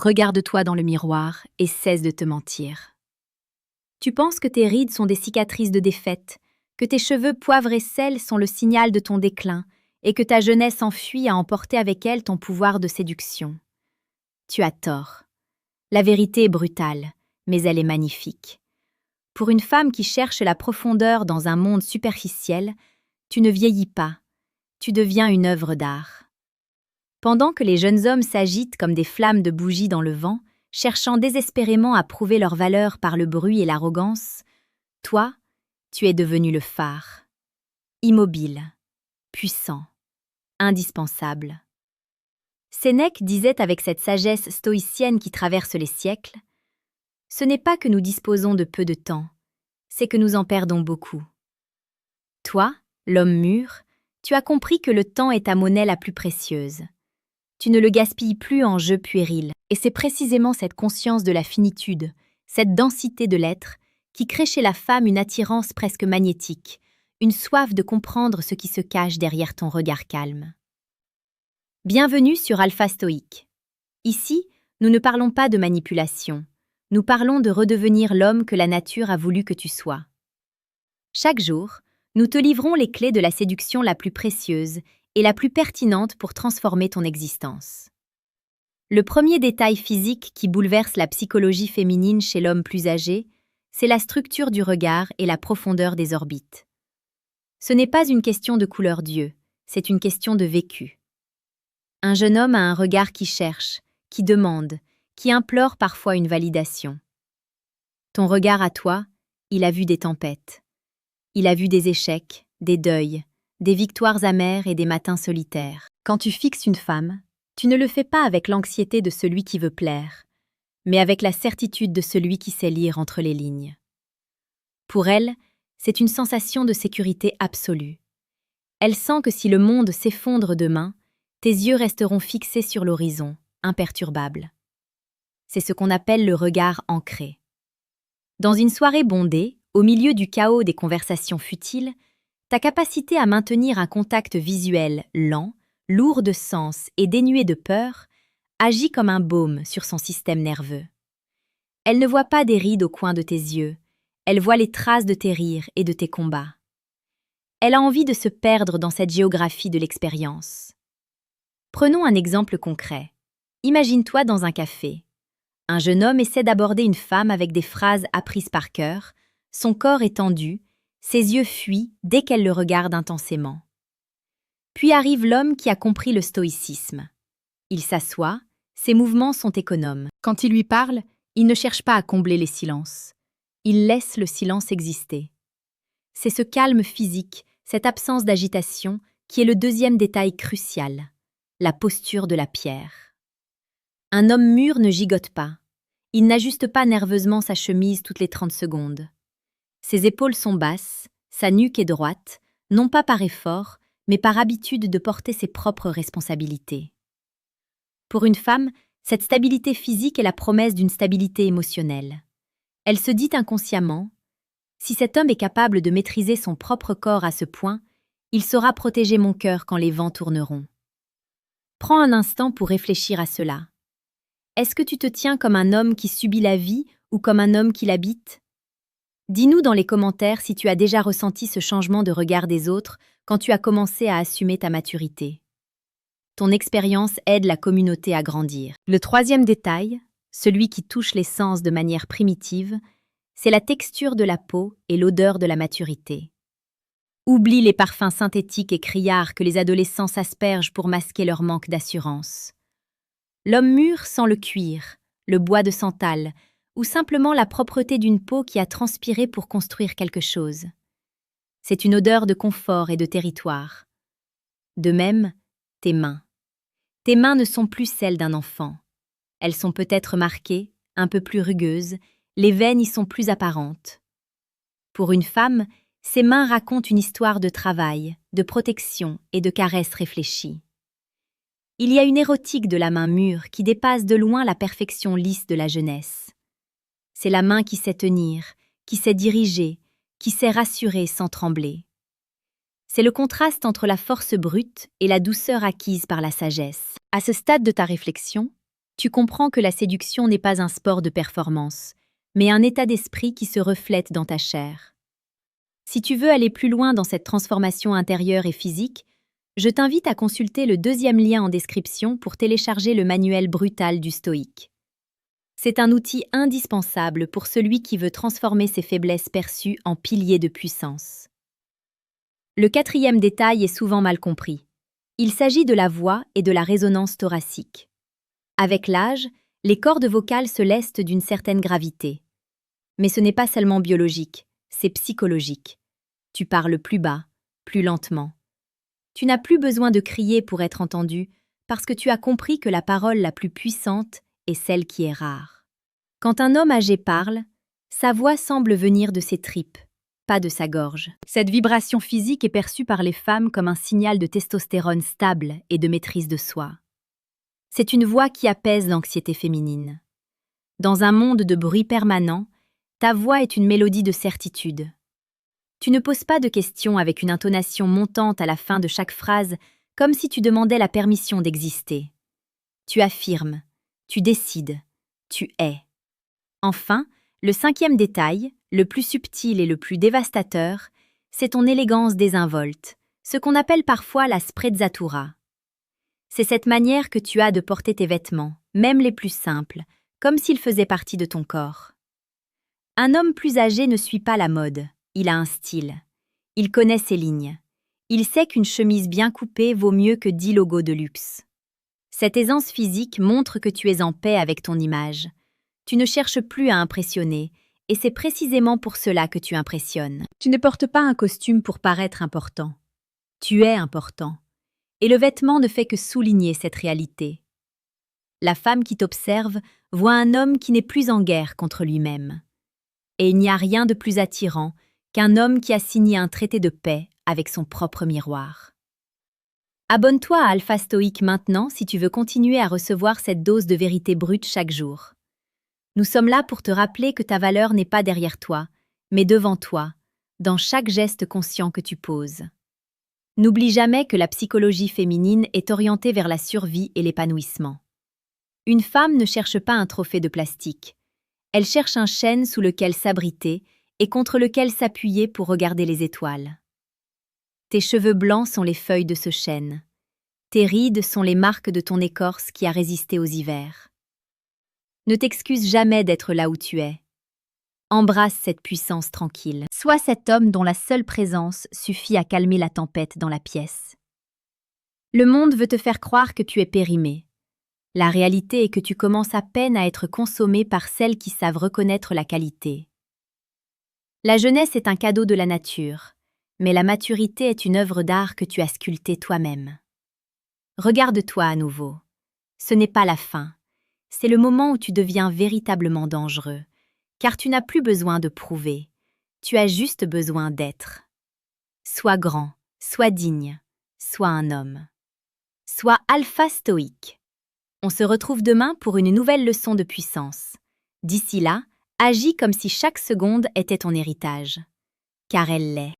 Regarde-toi dans le miroir et cesse de te mentir. Tu penses que tes rides sont des cicatrices de défaite, que tes cheveux poivre et sel sont le signal de ton déclin et que ta jeunesse enfuie a emporté avec elle ton pouvoir de séduction. Tu as tort. La vérité est brutale, mais elle est magnifique. Pour une femme qui cherche la profondeur dans un monde superficiel, tu ne vieillis pas, tu deviens une œuvre d'art. Pendant que les jeunes hommes s'agitent comme des flammes de bougies dans le vent, cherchant désespérément à prouver leur valeur par le bruit et l'arrogance, toi, tu es devenu le phare. Immobile, puissant, indispensable. Sénèque disait avec cette sagesse stoïcienne qui traverse les siècles, « Ce n'est pas que nous disposons de peu de temps, c'est que nous en perdons beaucoup. » Toi, l'homme mûr, tu as compris que le temps est ta monnaie la plus précieuse. Tu ne le gaspilles plus en jeux puérils, et c'est précisément cette conscience de la finitude, cette densité de l'être, qui crée chez la femme une attirance presque magnétique, une soif de comprendre ce qui se cache derrière ton regard calme. Bienvenue sur Alpha Stoïque. Ici, nous ne parlons pas de manipulation, nous parlons de redevenir l'homme que la nature a voulu que tu sois. Chaque jour, nous te livrons les clés de la séduction la plus précieuse et la plus pertinente pour transformer ton existence. Le premier détail physique qui bouleverse la psychologie féminine chez l'homme plus âgé, c'est la structure du regard et la profondeur des orbites. Ce n'est pas une question de couleur d'yeux, c'est une question de vécu. Un jeune homme a un regard qui cherche, qui demande, qui implore parfois une validation. Ton regard à toi, il a vu des tempêtes. Il a vu des échecs, des deuils, des victoires amères et des matins solitaires. Quand tu fixes une femme, tu ne le fais pas avec l'anxiété de celui qui veut plaire, mais avec la certitude de celui qui sait lire entre les lignes. Pour elle, c'est une sensation de sécurité absolue. Elle sent que si le monde s'effondre demain, tes yeux resteront fixés sur l'horizon, imperturbables. C'est ce qu'on appelle le regard ancré. Dans une soirée bondée, au milieu du chaos des conversations futiles, ta capacité à maintenir un contact visuel lent, lourd de sens et dénué de peur, agit comme un baume sur son système nerveux. Elle ne voit pas des rides au coin de tes yeux, elle voit les traces de tes rires et de tes combats. Elle a envie de se perdre dans cette géographie de l'expérience. Prenons un exemple concret. Imagine-toi dans un café. Un jeune homme essaie d'aborder une femme avec des phrases apprises par cœur, son corps est tendu, ses yeux fuient dès qu'elle le regarde intensément. Puis arrive l'homme qui a compris le stoïcisme. Il s'assoit, ses mouvements sont économes. Quand il lui parle, il ne cherche pas à combler les silences. Il laisse le silence exister. C'est ce calme physique, cette absence d'agitation, qui est le deuxième détail crucial, la posture de la pierre. Un homme mûr ne gigote pas. Il n'ajuste pas nerveusement sa chemise toutes les 30 secondes. Ses épaules sont basses, sa nuque est droite, non pas par effort, mais par habitude de porter ses propres responsabilités. Pour une femme, cette stabilité physique est la promesse d'une stabilité émotionnelle. Elle se dit inconsciemment, si cet homme est capable de maîtriser son propre corps à ce point, il saura protéger mon cœur quand les vents tourneront. Prends un instant pour réfléchir à cela. Est-ce que tu te tiens comme un homme qui subit la vie ou comme un homme qui l'habite ? Dis-nous dans les commentaires si tu as déjà ressenti ce changement de regard des autres quand tu as commencé à assumer ta maturité. Ton expérience aide la communauté à grandir. Le troisième détail, celui qui touche les sens de manière primitive, c'est la texture de la peau et l'odeur de la maturité. Oublie les parfums synthétiques et criards que les adolescents s'aspergent pour masquer leur manque d'assurance. L'homme mûr sent le cuir, le bois de santal, ou simplement la propreté d'une peau qui a transpiré pour construire quelque chose. C'est une odeur de confort et de territoire. De même, tes mains. Tes mains ne sont plus celles d'un enfant. Elles sont peut-être marquées, un peu plus rugueuses, les veines y sont plus apparentes. Pour une femme, ses mains racontent une histoire de travail, de protection et de caresses réfléchies. Il y a une érotique de la main mûre qui dépasse de loin la perfection lisse de la jeunesse. C'est la main qui sait tenir, qui sait diriger, qui sait rassurer sans trembler. C'est le contraste entre la force brute et la douceur acquise par la sagesse. À ce stade de ta réflexion, Tu comprends que la séduction n'est pas un sport de performance, mais un état d'esprit qui se reflète dans ta chair. Si tu veux aller plus loin dans cette transformation intérieure et physique, je t'invite à consulter le deuxième lien en description pour télécharger le manuel brutal du stoïque. C'est un outil indispensable pour celui qui veut transformer ses faiblesses perçues en piliers de puissance. Le quatrième détail est souvent mal compris. Il s'agit de la voix et de la résonance thoracique. Avec l'âge, les cordes vocales se lestent d'une certaine gravité. Mais ce n'est pas seulement biologique, c'est psychologique. Tu parles plus bas, plus lentement. Tu n'as plus besoin de crier pour être entendu parce que tu as compris que la parole la plus puissante est celle qui est rare. Quand un homme âgé parle, sa voix semble venir de ses tripes, pas de sa gorge. Cette vibration physique est perçue par les femmes comme un signal de testostérone stable et de maîtrise de soi. C'est une voix qui apaise l'anxiété féminine. Dans un monde de bruit permanent, ta voix est une mélodie de certitude. Tu ne poses pas de questions avec une intonation montante à la fin de chaque phrase, comme si tu demandais la permission d'exister. Tu affirmes, tu décides, tu es. Enfin, le cinquième détail, le plus subtil et le plus dévastateur, c'est ton élégance désinvolte, ce qu'on appelle parfois la sprezzatura. C'est cette manière que tu as de porter tes vêtements, même les plus simples, comme s'ils faisaient partie de ton corps. Un homme plus âgé ne suit pas la mode, il a un style. Il connaît ses lignes. Il sait qu'une chemise bien coupée vaut mieux que 10 logos de luxe. Cette aisance physique montre que tu es en paix avec ton image. Tu ne cherches plus à impressionner, et c'est précisément pour cela que tu impressionnes. Tu ne portes pas un costume pour paraître important. Tu es important. Et le vêtement ne fait que souligner cette réalité. La femme qui t'observe voit un homme qui n'est plus en guerre contre lui-même. Et il n'y a rien de plus attirant qu'un homme qui a signé un traité de paix avec son propre miroir. Abonne-toi à Alpha Stoïque maintenant si tu veux continuer à recevoir cette dose de vérité brute chaque jour. Nous sommes là pour te rappeler que ta valeur n'est pas derrière toi, mais devant toi, dans chaque geste conscient que tu poses. N'oublie jamais que la psychologie féminine est orientée vers la survie et l'épanouissement. Une femme ne cherche pas un trophée de plastique. Elle cherche un chêne sous lequel s'abriter et contre lequel s'appuyer pour regarder les étoiles. Tes cheveux blancs sont les feuilles de ce chêne. Tes rides sont les marques de ton écorce qui a résisté aux hivers. Ne t'excuse jamais d'être là où tu es. Embrasse cette puissance tranquille. Sois cet homme dont la seule présence suffit à calmer la tempête dans la pièce. Le monde veut te faire croire que tu es périmé. La réalité est que tu commences à peine à être consommé par celles qui savent reconnaître la qualité. La jeunesse est un cadeau de la nature, mais la maturité est une œuvre d'art que tu as sculptée toi-même. Regarde-toi à nouveau. Ce n'est pas la fin. C'est le moment où tu deviens véritablement dangereux, car tu n'as plus besoin de prouver. Tu as juste besoin d'être. Sois grand, sois digne, sois un homme. Sois alpha stoïque. On se retrouve demain pour une nouvelle leçon de puissance. D'ici là, agis comme si chaque seconde était ton héritage. Car elle l'est.